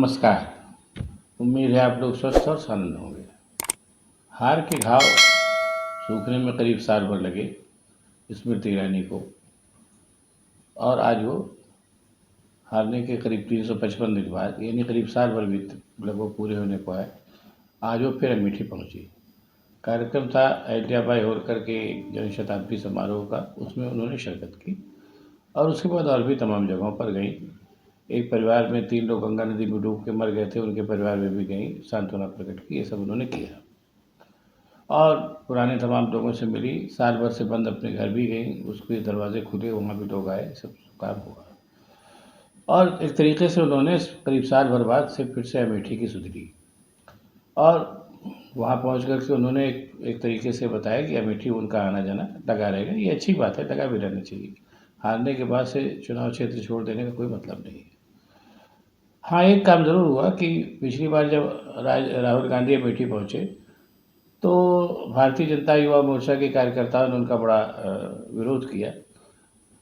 नमस्कार। उम्मीद है आप लोग स्वस्थ और आनंद होंगे। हार के घाव सूखने में करीब साल भर लगे स्मृति ईरानी को, और आज वो हारने के करीब 355 दिन बाद, यानी करीब साल भर भी लगभग पूरे होने को है, आज वो फिर अमेठी पहुंची। कार्यक्रम था अहिल्याबाई होलकर के जन्म शताब्दी समारोह का, उसमें उन्होंने शिरकत की और उसके बाद और भी तमाम जगहों पर गई। एक परिवार में 3 लोग गंगा नदी में डूब के मर गए थे, उनके परिवार में भी गई, सांत्वना प्रकट की। ये सब उन्होंने किया और पुराने तमाम लोगों से मिली। साल भर से बंद अपने घर भी गई, उसके दरवाजे खुले, वहाँ भी लोग आए, सब काम हुआ और एक तरीके से उन्होंने करीब साल भर बाद से फिर से अमेठी की सुध ली। और वहाँ पहुँच कर के उन्होंने एक तरीके से बताया कि अमेठी उनका आना जाना लगा रहेगा। ये अच्छी बात है, लगा भी रहना चाहिए। हारने के बाद से चुनाव क्षेत्र छोड़ देने का कोई मतलब नहीं है। हाँ, एक काम ज़रूर हुआ कि पिछली बार जब राहुल गांधी अमेठी पहुँचे तो भारतीय जनता युवा मोर्चा के कार्यकर्ताओं ने उनका बड़ा विरोध किया।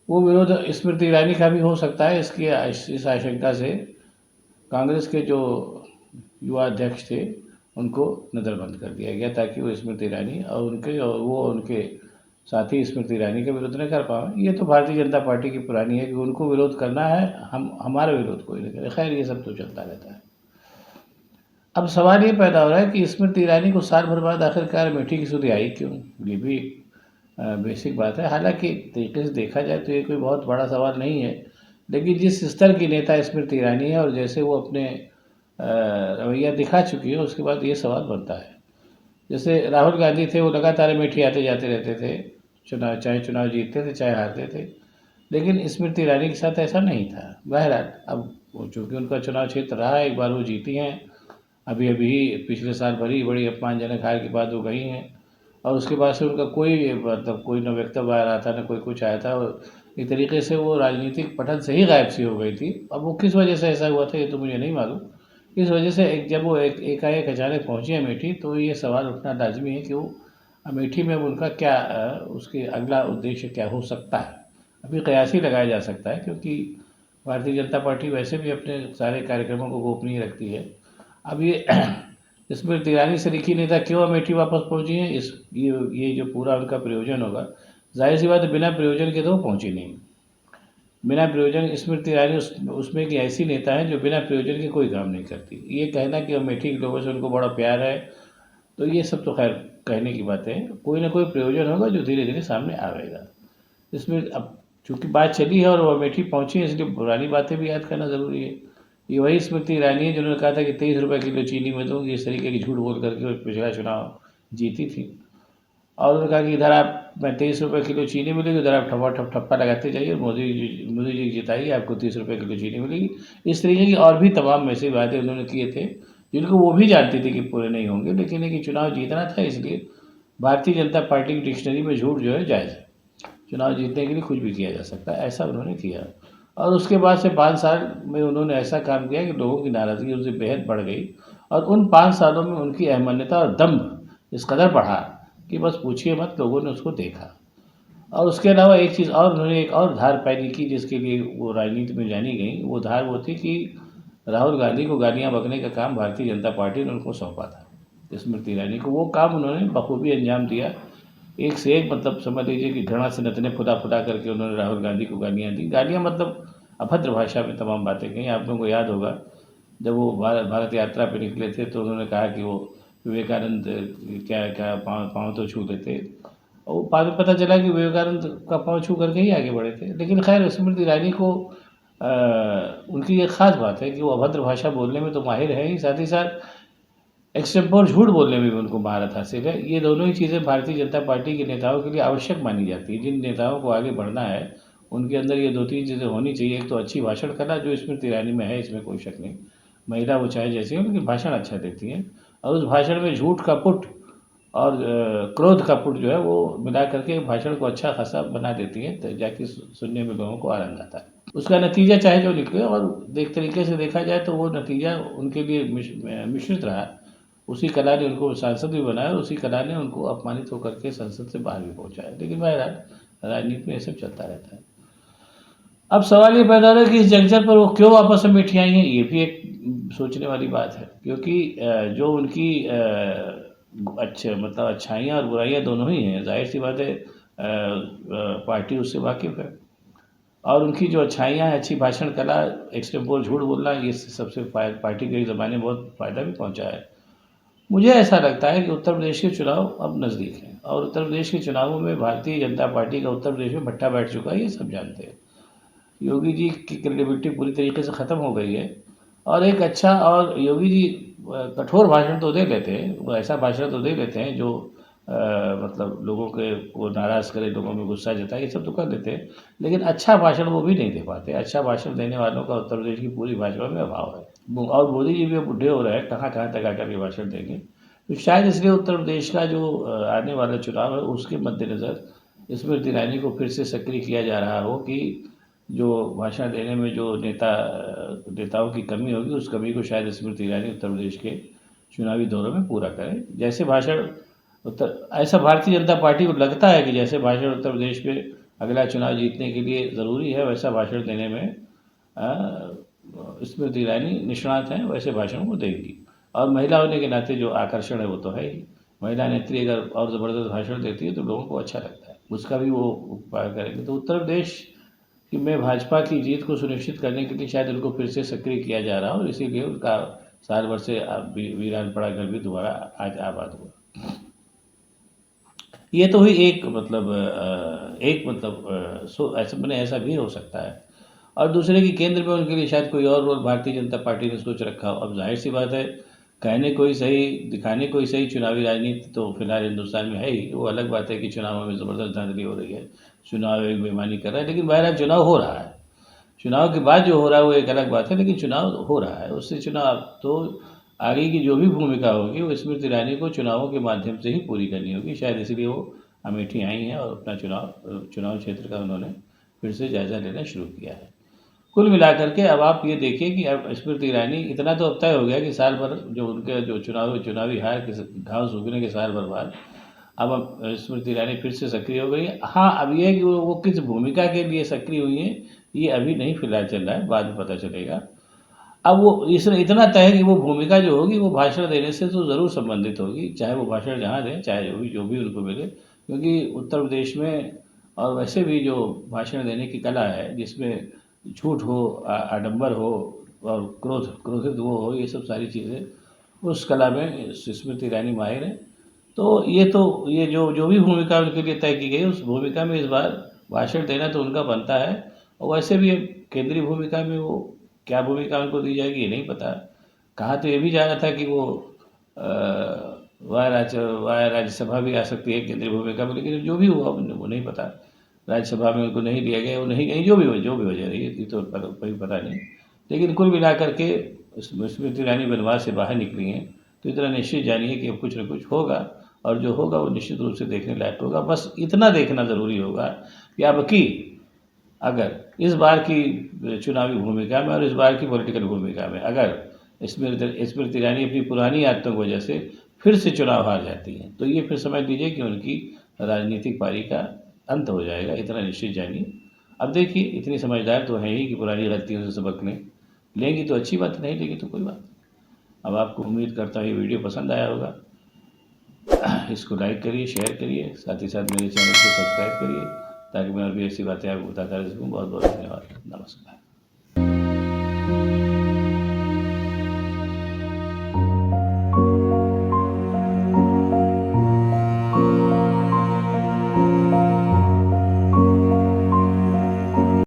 वो विरोध स्मृति ईरानी का भी हो सकता है, इस आशंका से कांग्रेस के जो युवा अध्यक्ष थे उनको नज़रबंद कर दिया गया ताकि वो स्मृति ईरानी और उनके साथी स्मृति ईरानी का विरोध न कर पाए। ये तो भारतीय जनता पार्टी की पुरानी है कि उनको विरोध करना है, हमारा विरोध कोई नहीं करे। खैर, ये सब तो चलता रहता है। अब सवाल ये पैदा हो रहा है कि स्मृति ईरानी को साल भर बाद आखिरकार अमेठी की सुधि आई क्यों? ये भी बेसिक बात है। हालांकि तरीके से देखा जाए तो ये कोई बहुत बड़ा सवाल नहीं है, लेकिन जिस स्तर की नेता स्मृति ईरानी है और जैसे वो अपने रवैया दिखा चुकी है, उसके बाद ये सवाल बनता है। जैसे राहुल गांधी थे, वो लगातार अमेठी आते जाते रहते थे, चाहे चुनाव जीतते थे चाहे हारते थे, लेकिन स्मृति ईरानी के साथ ऐसा नहीं था। बहरहाल, अब चूँकि उनका चुनाव क्षेत्र रहा, एक बार वो जीती हैं, अभी पिछले साल बड़ी बड़ी अपमानजनक हार के बाद वो गई हैं और उसके बाद से उनका कोई न वक्तव्य आ रहा था, न कोई कुछ आया था। एक तरीके से वो राजनीतिक पटल से ही गायब सी हो गई थी। अब वो किस वजह से ऐसा हुआ था ये तो मुझे नहीं मालूम। इस वजह से जब वो एकाएक अचानक पहुँची अमेठी, तो ये सवाल उठना लाजमी है कि वो अमेठी में उनका क्या उसके अगला उद्देश्य क्या हो सकता है। अभी कयासी लगाया जा सकता है, क्योंकि भारतीय जनता पार्टी वैसे भी अपने सारे कार्यक्रमों को गोपनीय रखती है। अब ये स्मृति ईरानी सरीखी नेता क्यों अमेठी वापस पहुंची हैं, ये जो पूरा उनका प्रयोजन होगा, जाहिर सी बात है बिना प्रयोजन के तो वो पहुंची नहीं। बिना प्रयोजन स्मृति ईरानी उसमें की ऐसी नेता है जो बिना प्रयोजन के कोई काम नहीं करती। ये कहना कि अमेठी के लोगों से उनको बड़ा प्यार है, तो ये सब तो खैर कहने की बातें हैं। कोई ना कोई प्रयोजन होगा जो धीरे धीरे सामने आएगा। इसमें अब चूँकि बात चली है और वो अमेठी पहुँची है, इसलिए पुरानी बातें भी याद करना ज़रूरी है। ये वही स्मृति ईरानी है जिन्होंने कहा था कि 23 रुपये किलो चीनी में दूँगी, इस तरीके की झूठ बोल करके पिछला चुनाव जीती थी। और उन्होंने कहा कि इधर मैं 23 रुपये किलो चीनी मिलेगी, उधर आप ठप्पा लगाते जाइए, मोदी जी जिताइए, आपको 30 रुपये किलो चीनी मिलेगी। इस तरीके की और भी तमाम ऐसी बातें उन्होंने किए थे जिनको वो भी जानती थी कि पूरे नहीं होंगे, लेकिन एक चुनाव जीतना था, इसलिए भारतीय जनता पार्टी की डिक्शनरी में झूठ जो है जायज़ है। चुनाव जीतने के लिए कुछ भी किया जा सकता है, ऐसा उन्होंने किया। और उसके बाद से 5 साल में उन्होंने ऐसा काम किया कि लोगों की नाराज़गी उनसे बेहद बढ़ गई और उन 5 सालों में उनकी अहमन्यता और दम्भ इस कदर बढ़ा कि बस पूछिए मत, लोगों ने उसको देखा। और उसके अलावा एक चीज़ और, उन्होंने एक और धार पैनी की जिसके लिए वो राजनीति में जानी गई। वो धार वो थी कि राहुल गांधी को गालियाँ बकने का काम भारतीय जनता पार्टी ने उनको सौंपा था, स्मृति ईरानी को। वो काम उन्होंने बखूबी अंजाम दिया, एक से एक, मतलब समझ लीजिए कि घृणा से नतने फुदा करके उन्होंने राहुल गांधी को गालियाँ दी। गालियाँ मतलब अभद्र भाषा में तमाम बातें कहीं। आप लोगों को याद होगा जब वो भारत यात्रा पे निकले थे तो उन्होंने कहा कि वो विवेकानंद क्या क्या पाँव तो छू लेते, और बाद में पता चला कि विवेकानंद का पाँव छू करके ही आगे बढ़े थे। लेकिन खैर, स्मृति ईरानी को उनकी एक ख़ास बात है कि वो अभद्र भाषा बोलने में तो माहिर है ही, साथ ही साथ एक्सटेम्पोर झूठ बोलने में भी उनको महारत हासिल है। ये दोनों ही चीज़ें भारतीय जनता पार्टी के नेताओं के लिए आवश्यक मानी जाती है। जिन नेताओं को आगे बढ़ना है उनके अंदर ये 2-3 चीज़ें होनी चाहिए। एक तो अच्छी भाषण कला, जो स्मृति ईरानी में है, इसमें कोई शक नहीं। महिला वो चाहे जैसी हो, लेकिन भाषण अच्छा देती हैं, और उस भाषण में झूठ का पुट और क्रोध का पुट जो है वो मिला करके भाषण को अच्छा खासा बना देती है, तो जाके सुनने में लोगों को आनंद आता है। उसका नतीजा चाहे जो निकले, और एक तरीके से देखा जाए तो वो नतीजा उनके लिए मिश्रित रहा। उसी कला ने उनको सांसद भी बनाया और उसी कला ने उनको अपमानित होकर के संसद से बाहर भी पहुंचाया। लेकिन बहरहाल राजनीति में ये सब चलता रहता है। अब सवाल ये पैदा हो रहा है कि इस जंक्शन पर वो क्यों वापस अमेठी आई हैं, ये भी एक सोचने वाली बात है, क्योंकि जो उनकी अच्छे मतलब अच्छाइयाँ और बुराइयाँ दोनों ही हैं, ज़ाहिर सी बात है पार्टी उससे वाकिफ़ है। और उनकी जो अच्छाइयाँ हैं, अच्छी भाषण कला, एक्सटेम्पोर झूठ बोलना, ये सबसे पार्टी को एक ज़माने में बहुत फ़ायदा भी पहुँचा है। मुझे ऐसा लगता है कि उत्तर प्रदेश के चुनाव अब नज़दीक हैं और उत्तर प्रदेश के चुनावों में भारतीय जनता पार्टी का उत्तर प्रदेश में भट्टा बैठ चुका है, ये सब जानते हैं। योगी जी की क्रेडिबिलिटी पूरी तरीके से ख़त्म हो गई है और एक अच्छा और योगी जी कठोर भाषण तो दे लेते हैं, वो ऐसा भाषण तो दे लेते हैं जो मतलब लोगों के को नाराज़ करे, लोगों में गुस्सा जताए, ये सब तो कर लेते हैं, लेकिन अच्छा भाषण वो भी नहीं दे पाते। अच्छा भाषण देने वालों का उत्तर प्रदेश की पूरी भाजपा में अभाव है। और मोदी जी भी अब बुढ़े हो रहे हैं, कहाँ कहाँ तक आकर के भाषण देंगे। तो शायद इसलिए उत्तर प्रदेश का जो आने वाला चुनाव है उसके मद्देनज़र स्मृति ईरानी को फिर से सक्रिय किया जा रहा हो कि जो भाषण देने में जो नेताओं की कमी होगी, उस कमी को शायद स्मृति ईरानी उत्तर प्रदेश के चुनावी दौरों में पूरा करें। जैसे भाषण ऐसा भारतीय जनता पार्टी को लगता है कि जैसे भाषण उत्तर प्रदेश में अगला चुनाव जीतने के लिए ज़रूरी है, वैसा भाषण देने में स्मृति ईरानी निष्णात हैं, वैसे भाषण वो देंगी। और महिला होने के नाते जो आकर्षण है वो तो है ही। महिला नेत्री अगर और ज़बरदस्त भाषण देती है तो लोगों को अच्छा लगता है, उसका भी वो उपयोग करेंगे। तो उत्तर प्रदेश कि में भाजपा की जीत को सुनिश्चित करने के लिए शायद उनको फिर से सक्रिय किया जा रहा हो और इसीलिए उनका साल भर से वीरान पड़ा घर भी दोबारा आज आबाद हुआ। ये तो हुई एक मतलब ऐसा मैंने ऐसा भी हो सकता है। और दूसरे कि केंद्र में उनके लिए शायद कोई और रोल भारतीय जनता पार्टी ने सोच रखा हो। अब जाहिर सी बात है, कहने कोई सही दिखाने कोई सही, चुनावी राजनीति तो फिलहाल हिंदुस्तान में है ही। वो अलग बात है कि चुनावों में ज़बरदस्त धांधली हो रही है, चुनाव एक बेईमानी कर रहा है, लेकिन बहरहाल चुनाव हो रहा है। चुनाव के बाद जो हो रहा है वो एक अलग बात है, लेकिन चुनाव हो रहा है। उससे चुनाव तो आगे की जो भी भूमिका होगी वो स्मृति ईरानी को चुनावों के माध्यम से ही पूरी करनी होगी। शायद इसलिए वो अमेठी आई हैं और अपना चुनाव क्षेत्र का उन्होंने फिर से जायज़ा लेना शुरू किया है। कुल मिलाकर के अब आप ये देखिए कि अब स्मृति ईरानी इतना तो अब तय हो गया कि साल भर जो उनके जो चुनावी हार के घाव सूखने के साल भर बाद अब स्मृति ईरानी फिर से सक्रिय हो गई है। हाँ, अब ये है कि वो किस भूमिका के लिए सक्रिय हुई हैं, ये अभी नहीं फिलहाल चल रहा है, बाद में पता चलेगा। अब वो इसमें इतना तय है कि वो भूमिका जो होगी वो भाषण देने से तो ज़रूर संबंधित होगी, चाहे वो भाषण जहाँ दें, चाहे जो भी उनको मिले, क्योंकि उत्तर प्रदेश में और वैसे भी जो भाषण देने की कला है, जिसमें झूठ हो, आडंबर हो और क्रोधित वो हो, ये सब सारी चीज़ें उस कला में स्मृति ईरानी माहिर है। तो ये जो जो भी भूमिका उनके लिए तय की गई, उस भूमिका में इस बार भाषण देना तो उनका बनता है। और वैसे भी केंद्रीय भूमिका में वो क्या भूमिका उनको दी जाएगी ये नहीं पता। कहा तो ये भी जा रहा था कि वो वाया राज्यसभा भी आ सकती है केंद्रीय भूमिका में, लेकिन जो भी हुआ वो नहीं पता। राज्यसभा में उनको नहीं लिया गया, वो नहीं गई, जो भी वजह रही ये तो कोई पता नहीं। लेकिन कुल मिलाकर के स्मृति ईरानी वनवास से बाहर निकली हैं, तो इतना निश्चित जानिए कि अब कुछ न कुछ होगा और जो होगा वो निश्चित रूप से देखने लायक होगा। बस इतना देखना ज़रूरी होगा कि अब की अगर इस बार की चुनावी भूमिका में और इस बार की पॉलिटिकल भूमिका में अगर स्मृति ईरानी अपनी पुरानी आदतों की वजह से फिर से चुनाव हार जाती हैं, तो ये फिर समझ लीजिए कि उनकी राजनीतिक पारी का अंत हो जाएगा, इतना निश्चित जानिए। अब देखिए, इतनी समझदार तो है ही कि पुरानी गलतियों से सबक लेंगी तो अच्छी बात, नहीं लेंगी तो कोई बात नहीं। अब आपको उम्मीद करता हूँ ये वीडियो पसंद आया होगा। इसको लाइक करिए, शेयर करिए, साथ ही साथ मेरे चैनल को सब्सक्राइब करिए ताकि मैं और भी ऐसी बातें आपको बताता रह सकूँ। बहुत बहुत धन्यवाद। नमस्कार।